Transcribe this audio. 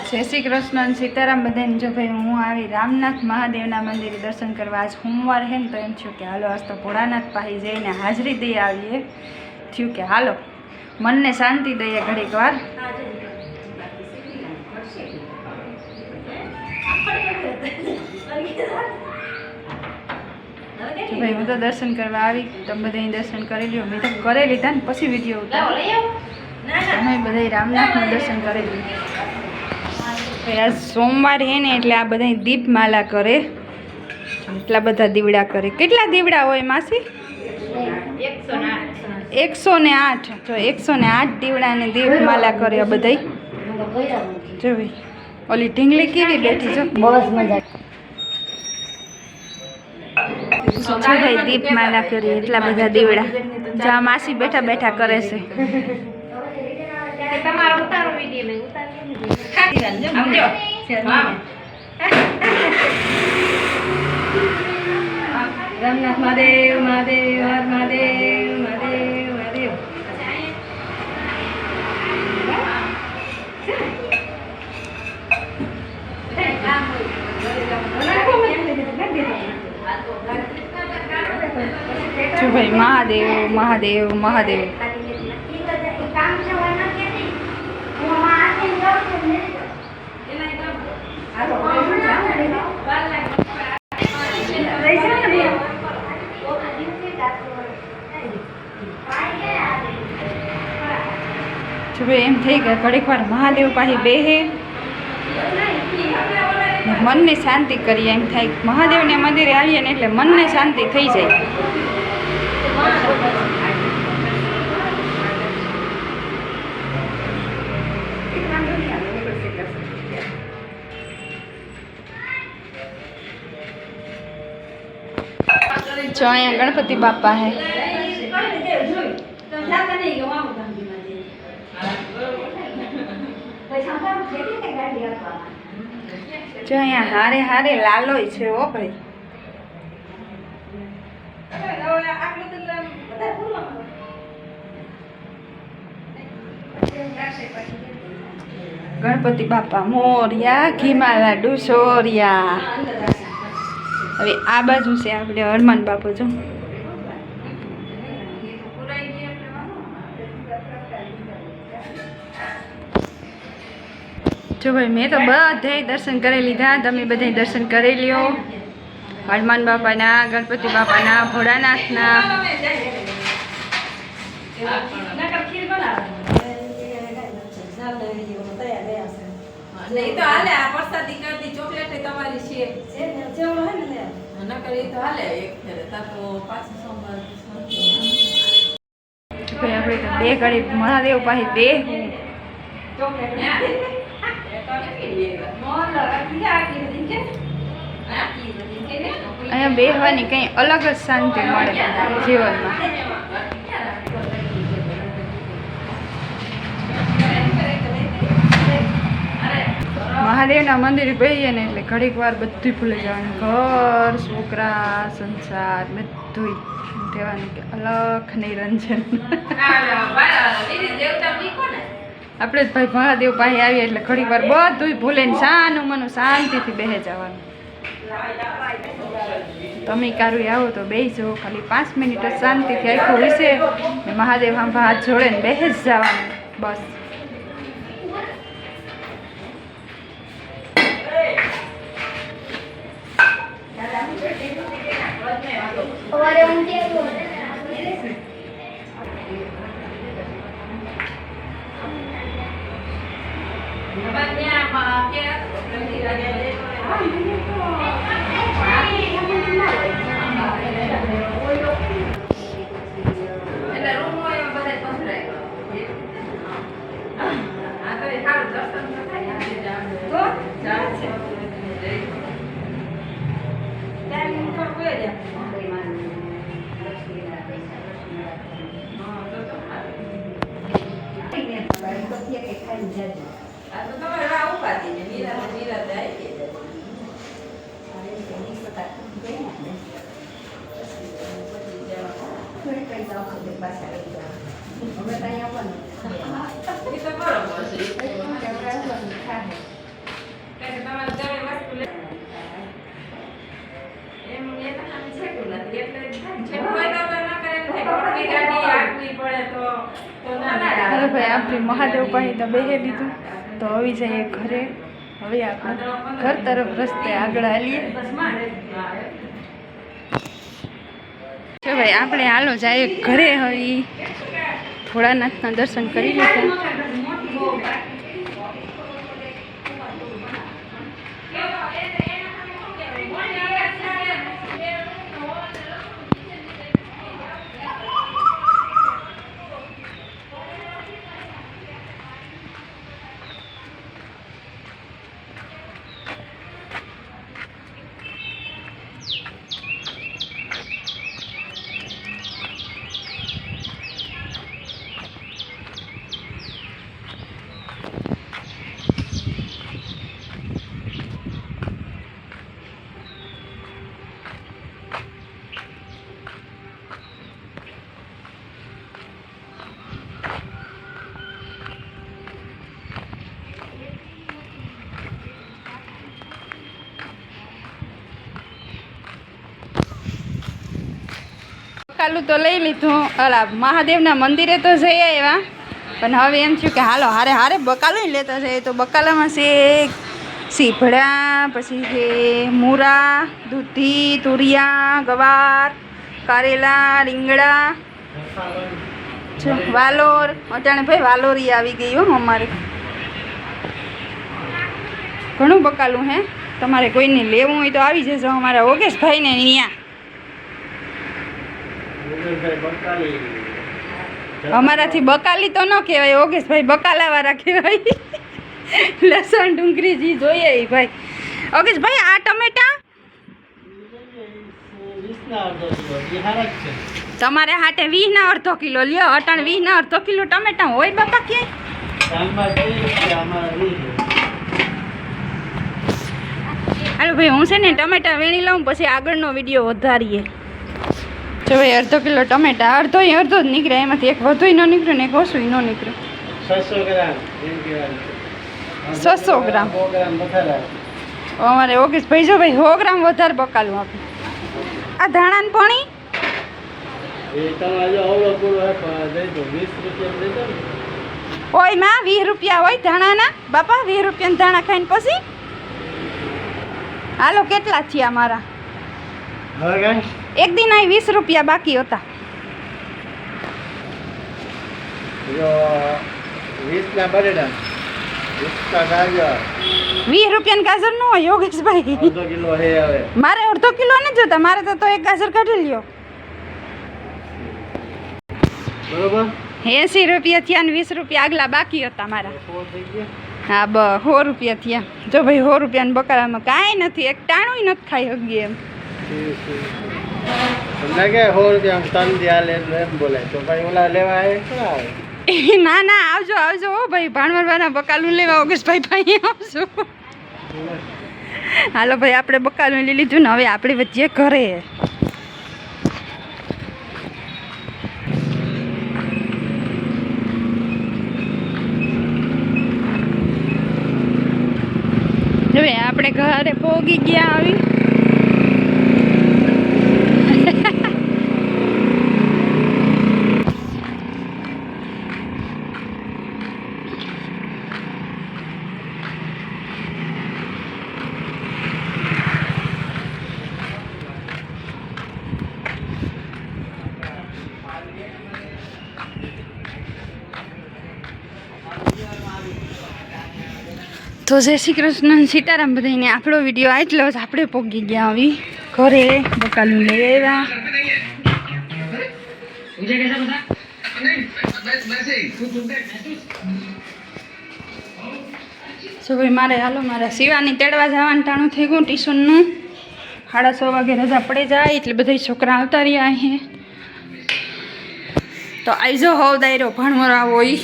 જય શ્રી કૃષ્ણ અને સીતારામ બધાને। જો ભાઈ હું આવી રામનાથ મહાદેવના મંદિરે દર્શન કરવા। આજ સોમવાર છે ને, તો એમ થયું કે હાલો આજ તો ભોળાનાથ પાસે જઈને હાજરી દઈ આવીએ। થયું કે હાલો મનને શાંતિ દઈએ ઘડીક વાર। ભાઈ હું તો દર્શન કરવા આવી, તમે બધા દર્શન કરી લ્યો। મેં તો કરી લીધા ને પછી વિડીયો ઉતાર્યો। તમે બધા રામનાથનું દર્શન કરી લીધું। આજ સોમવાર હે ને એટલે આ બધા દીપમાલા કરે, એટલા બધા દીવડા કરે। કેટલા દીવડા હોય માસી? 108। જો 108 દીવડાને દીપમાલા કરે આ બધા। જો ભાઈ ઓલી ઢીંગલી કેવી બેઠી છે, બહુ મજા। જો ભાઈ દીપમાલા કરી એટલા બધા દીવડા। જા માસી બેઠા બેઠા કરે છે। રામનાથ મહાદેવ મહાદેવ હર મહાદેવ મહાદેવ મહાદેવ। જો ભાઈ મહાદેવ મહાદેવ મહાદેવ। જો ભાઈ એમ થઈ ગયા ઘડીક વાર મહાદેવ પાસે બેહે, મનને શાંતિ કરીએ। એમ થાય મહાદેવના મંદિરે આવીએ ને એટલે મનને શાંતિ થઈ જાય। जो अँ गणपति बापा है। जो अँ हारे हारे लालो है ओ भाई। गणपति बापा मोरिया, घीमा लाडू सोरिया। હવે આ બાજુ છે આપણે હનુમાન બાપુ। જો જો ભાઈ મેં તો બધાય દર્શન કરી લીધા, તમે બધાય દર્શન કરી લ્યો। હનુમાન બાપાના, ગણપતિ બાપાના, ભોળાનાથના। नहीं तो हाले आ प्रसादी कर दी चॉकलेट है तुम्हारी छे जेवलो है ने न करे तो हाले एक फेरे ता तो पांच सोमवार भाई આપણે તો બે ઘડી મહાદેવ પાસે બે चॉकलेट અહીંયા બેહવાની કંઈ અલગ જ શાંતિ મળે જીવનમાં। મહાદેવના મંદિરે બેહીએ ને એટલે ઘડીક વાર બધું ભૂલી જવાનું। ઘર, છોકરા, સંસાર બધું કહેવાનું કે અલખ નિરંજન। આપણે જ ભાઈ મહાદેવ પાસે આવીએ એટલે ઘડીક વાર બધું ભૂલે ને શાનું મનું શાંતિથી બેહી જવાનું। તમે કારું આવો તો બેસી જાઓ, ખાલી 5 મિનિટ જ શાંતિથી આખું વિશે મહાદેવ આંભા હાથ જોડે ને બેસી જ જવાનું બસ। આપણે મહાદેવ પાસે તો બેહી લીધું, તો હવે જઈએ ઘરે. હવે આપણે ઘર તરફ રસ્તે આગળ હાલીએ. જો ભાઈ આપણે હાલો જાય ઘરે. હવે ભોળાનાથના દર્શન કરી લીધા. બકાલું તો લઈ લીધું. અલા મહાદેવના મંદિરે તો જઈ આવ્યા, પણ હવે એમ થયું કે હાલો હારે હારે બકાલું લેતા જઈએ. તો બકાલામાં છે સીભડા, પછી છે મૂરા, દૂધી, તુરિયા, ગવાર, કારેલા, રીંગણા, વાલોર. અટાણે ભાઈ વાલોરી આવી ગઈ હો અમારે. ઘણું બકાલું હે. તમારે કોઈને લેવું હોય તો આવી જજો અમારા ઓગેશભાઈને અહીંયા. અમારાથી બકાલી તો ન કહેવાય, ઓગેશભાઈ બકાલાવાળા કહેવાય. લસણ ડુંગળી જી જોઈએ એ ભાઈ. ઓગેશભાઈ આ ટમેટા તમારે હાટે 20 ના અડધો કિલો લ્યો. અટાણ 20 ના અડધો કિલો ટમેટા હોય બાપા ક્યાંય? હાલો ભાઈ હું છે ને ટમેટા વીણી લઉં, પછી આગળનો વિડીયો વધારીએ. જો ભાઈ અડધો કિલો ટમેટા, અડધો જ નીકળે, એમાંથી એક વધુ ન નીકળ્યું ને એક ઓછું ન નીકળ્યું. 600 ગ્રામ અમારે ઓગેશભાઈ. જો ભાઈ 100 ગ્રામ વધારે બકાલું આપે. આ ધાણાની પાણી ઓય માં 20 રૂપિયા હોય ધાણાના બાપા. 20 રૂપિયાના ધાણા ખાઈને પછી હાલો કેટલા થયા મારા? એક દિન અહીં 20 રૂપિયા બાકી હતા. 20 રૂપિયાની ગાજર ન હોય યોગેશભાઈ. મારે અડધો કિલો ને જોતા, મારે તો એક ગાજર કાઢી લ્યો. બરોબર 80 રૂપિયા થયા ને 20 રૂપિયા આગલા બાકી હતા મારા. હા 100 રૂપિયા થયા. જો ભાઈ 100 રૂપિયાના બકાલામાં કાંઈ નથી, એક ટાણું નથી ખાઈ હગી એમ. ના ના આવજો આવજો હો ભાઈ, ભાણવરવાના બકાલું લેવા ઓગેશભાઈ ભાઈ આવજો. હાલો ભાઈ આપણે બકાલું લઈ લીધું ને હવે આપણે વચ્ચે ઘરે. હવે આપણે ઘરે પોગી ગયા. આવી તો જય શ્રી કૃષ્ણ સીતારામ બધાને. આપણો વિડીયો આટલો જ. આપણે પોગી ગયા આવી ઘરે, બકાલું લઈ આવ્યા. સો ભાઈ મારે હાલો મારા શિવાની તેડવા જવાનું ટાણું થઈ ગયું ટ્યુશનનું. 6:30 વાગે રજા પડી જાય એટલે બધા છોકરા આવતા રહ્યા અહીં. તો આવજો હોવ દાયરો ભણવા આવો ઈ.